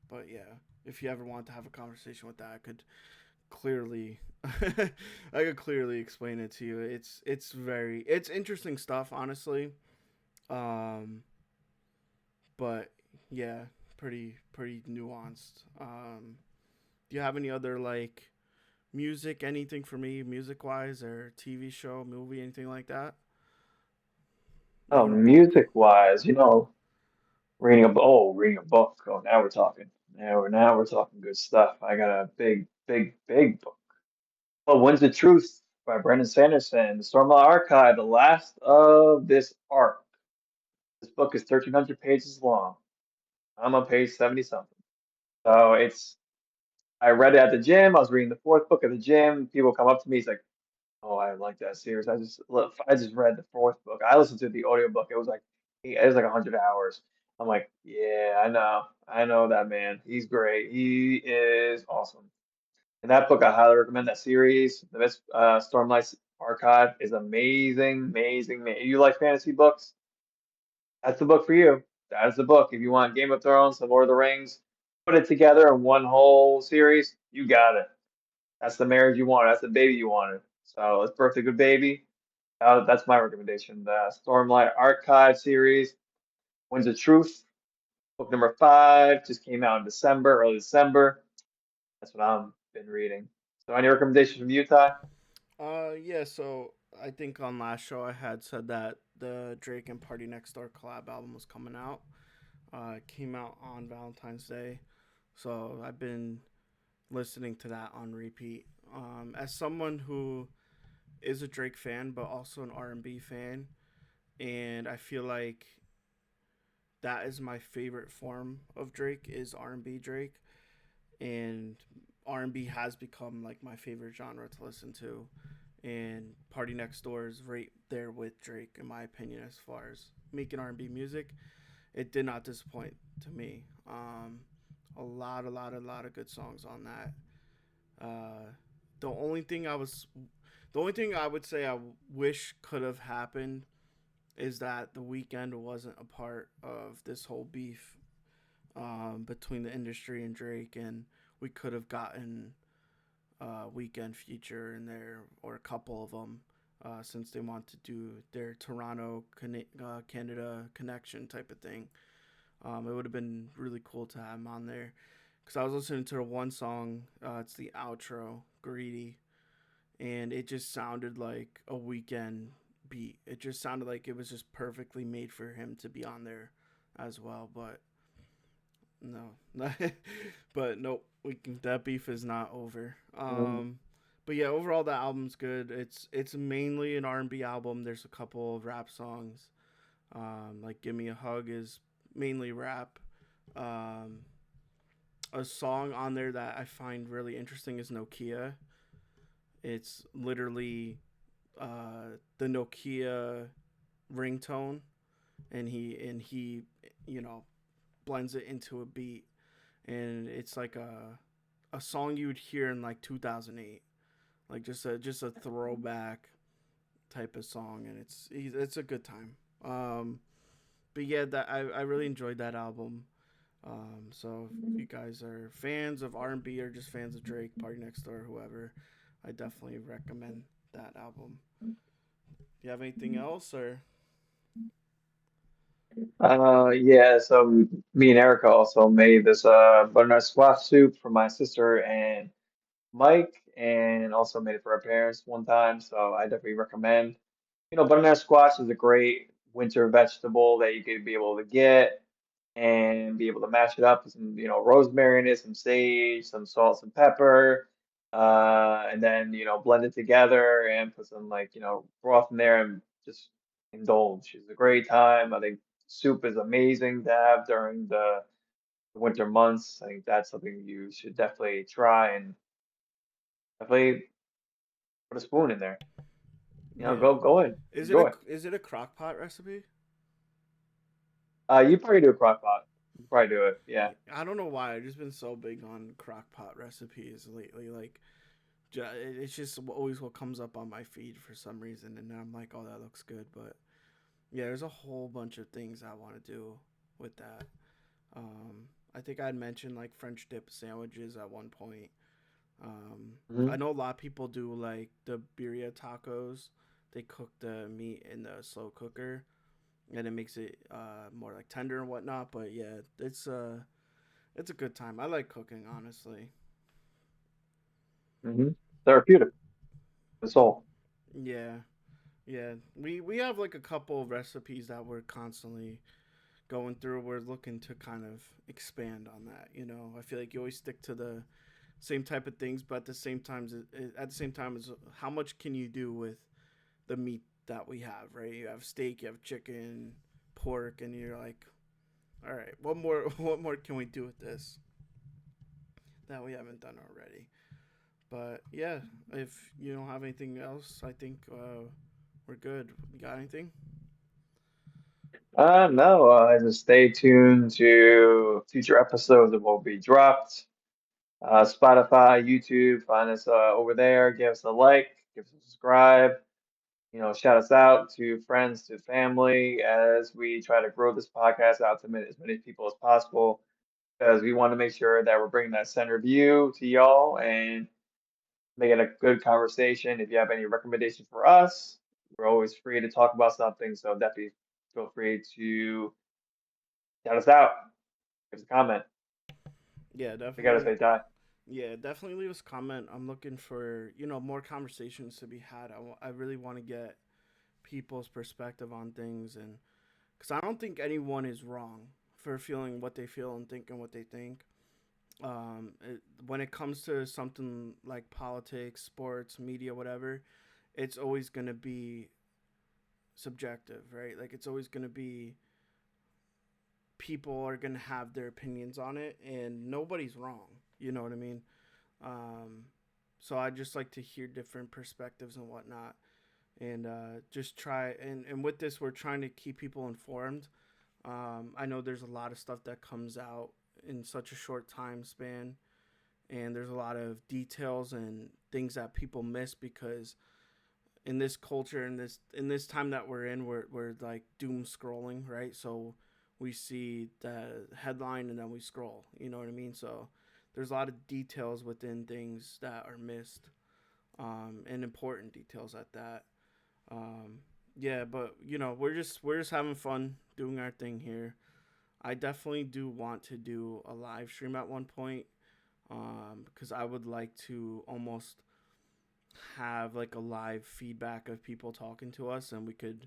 but yeah, if you ever want to have a conversation with that, I could clearly I could clearly explain it to you. It's interesting stuff, honestly. Um, but yeah, pretty nuanced. Do you have any other like music, anything for me, music wise, or TV show, movie, anything like that? Oh, Even a book. music wise, reading a book. Oh, now we're talking. Now we're talking good stuff. I got a big book. Oh, When's the Truth by Brendan Sanderson, the Stormlight Archive, the last of this arc. This book is 1,300 pages long. I'm on page 70 something. So I read it at the gym. I was reading the fourth book at the gym. People come up to me. He's like, "Oh, I like that series. I just read the fourth book. I listened to the audiobook. It was like 100 hours." I'm like, "Yeah, I know that man. He's great. He is awesome." And that book, I highly recommend that series. The best Stormlight Archive is amazing. You like fantasy books? That's the book for you. That is the book. If you want Game of Thrones and Lord of the Rings, put it together in one whole series, you got it. That's the marriage you wanted. That's the baby you wanted. So let's birth a good baby. That's my recommendation. The Stormlight Archive series, Winds of Truth, book number 5, just came out in December, early December. That's what I've been reading. So any recommendations from you, Ty? Yeah, so I think on last show I had said that the Drake and Party Next Door collab album was coming out. It came out on Valentine's Day, so I've been listening to that on repeat. As someone who is a Drake fan, but also an R&B fan, and I feel like that is my favorite form of Drake is R&B Drake, and R&B has become like my favorite genre to listen to, and Party Next Door is right there with Drake in my opinion as far as making R&B music. It did not disappoint to me. A lot of good songs on that. Uh, the only thing the only thing I would say I wish could have happened is that the weekend wasn't a part of this whole beef between the industry and Drake, and we could have gotten weekend feature in there or a couple of them since they want to do their Toronto, Canada connection type of thing. It would have been really cool to have him on there because I was listening to one song. It's the outro, "Greedy," and it just sounded like a weekend beat. It just sounded like it was just perfectly made for him to be on there as well. But no, but nope. That beef is not over. Mm. But yeah, overall the album's good. It's mainly an R&B album. There's a couple of rap songs. Like "Give Me a Hug" is mainly rap. Um, a song on there that I find really interesting is Nokia. It's literally the Nokia ringtone, and he you know blends it into a beat, and it's like a song you would hear in like 2008, like just a throwback type of song, and it's a good time. But yeah, that I really enjoyed that album. So if you guys are fans of R&B or just fans of Drake, Party Next Door, whoever, I definitely recommend that album. Do you have anything else or? Yeah, so me and Erica also made this butternut squash soup for my sister and Mike, and also made it for our parents one time. So I definitely recommend. Butternut squash is a great winter vegetable that you could be able to get and be able to mash it up with some, rosemary in it, some sage, some salt, some pepper, and then, blend it together and put some like, broth in there and just indulge. It's a great time. I think soup is amazing to have during the the winter months. I think that's something you should definitely try and definitely put a spoon in there. Yeah. Go in, Is it a enjoy. is it a crock pot recipe? You probably do a crock pot. You probably do it. Yeah. Yeah, I don't know why. I've just been so big on crock pot recipes lately. Like, it's just always what comes up on my feed for some reason, and then I'm like, oh, that looks good. But yeah, there's a whole bunch of things I want to do with that. I think I'd mentioned like French dip sandwiches at one point. I Hmm. know a lot of people do like the birria tacos. They cook the meat in the slow cooker, and it makes it more like tender and whatnot. But yeah, it's a good time. I like cooking, honestly. Hmm. Therapeutic. The soul. Yeah, yeah. We have like a couple of recipes that we're constantly going through. We're looking to kind of expand on that. I feel like you always stick to the same type of things, but at the same time, is how much can you do with the meat that we have, right? You have steak, you have chicken, pork, and you're like, all right, what more? What more can we do with this that we haven't done already? But yeah, if you don't have anything else, I think we're good. You got anything? No, just stay tuned to future episodes that will be dropped. Spotify, YouTube, find us over there. Give us a like, give us a subscribe. Shout us out to friends, to family, as we try to grow this podcast out to as many people as possible. Because we want to make sure that we're bringing that center view to y'all and make it a good conversation. If you have any recommendations for us, we're always free to talk about something. So definitely feel free to shout us out. Give us a comment. Yeah, We gotta definitely. say die. Yeah, definitely leave us a comment. I'm looking for more conversations to be had. I really want to get people's perspective on things, and because I don't think anyone is wrong for feeling what they feel and thinking what they think. When it comes to something like politics, sports, media, whatever, it's always gonna be subjective, right? Like it's always gonna be people are gonna have their opinions on it, and nobody's wrong. You know what I mean? Um, so I just like to hear different perspectives and whatnot, and just try. And with this, we're trying to keep people informed. I know there's a lot of stuff that comes out in such a short time span, and there's a lot of details and things that people miss because in this culture, in this time that we're in, we're like doom scrolling, right? So we see the headline and then we scroll. You know what I mean? So there's a lot of details within things that are missed, and important details at that. Um, yeah, but we're just having fun doing our thing here. I definitely do want to do a live stream at one point, because I would like to almost have like a live feedback of people talking to us, and we could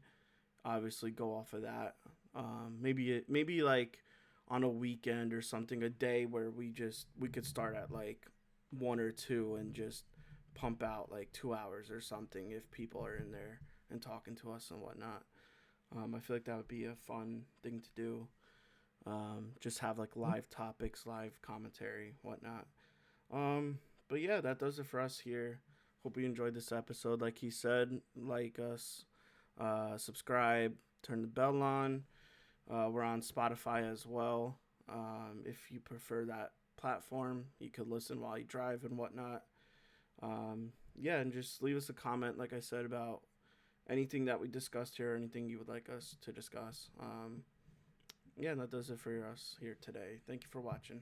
obviously go off of that. Maybe like on a weekend or something, a day where we could start at like 1 or 2 and just pump out like 2 hours or something if people are in there and talking to us and whatnot. I feel like that would be a fun thing to do. Just have like live topics, live commentary, whatnot. Um, but yeah, that does it for us here. Hope you enjoyed this episode. Like he said, like us, subscribe, turn the bell on. We're on Spotify as well. If you prefer that platform, you could listen while you drive and whatnot. Yeah, and just leave us a comment, like I said, about anything that we discussed here, or anything you would like us to discuss. Yeah, that does it for us here today. Thank you for watching.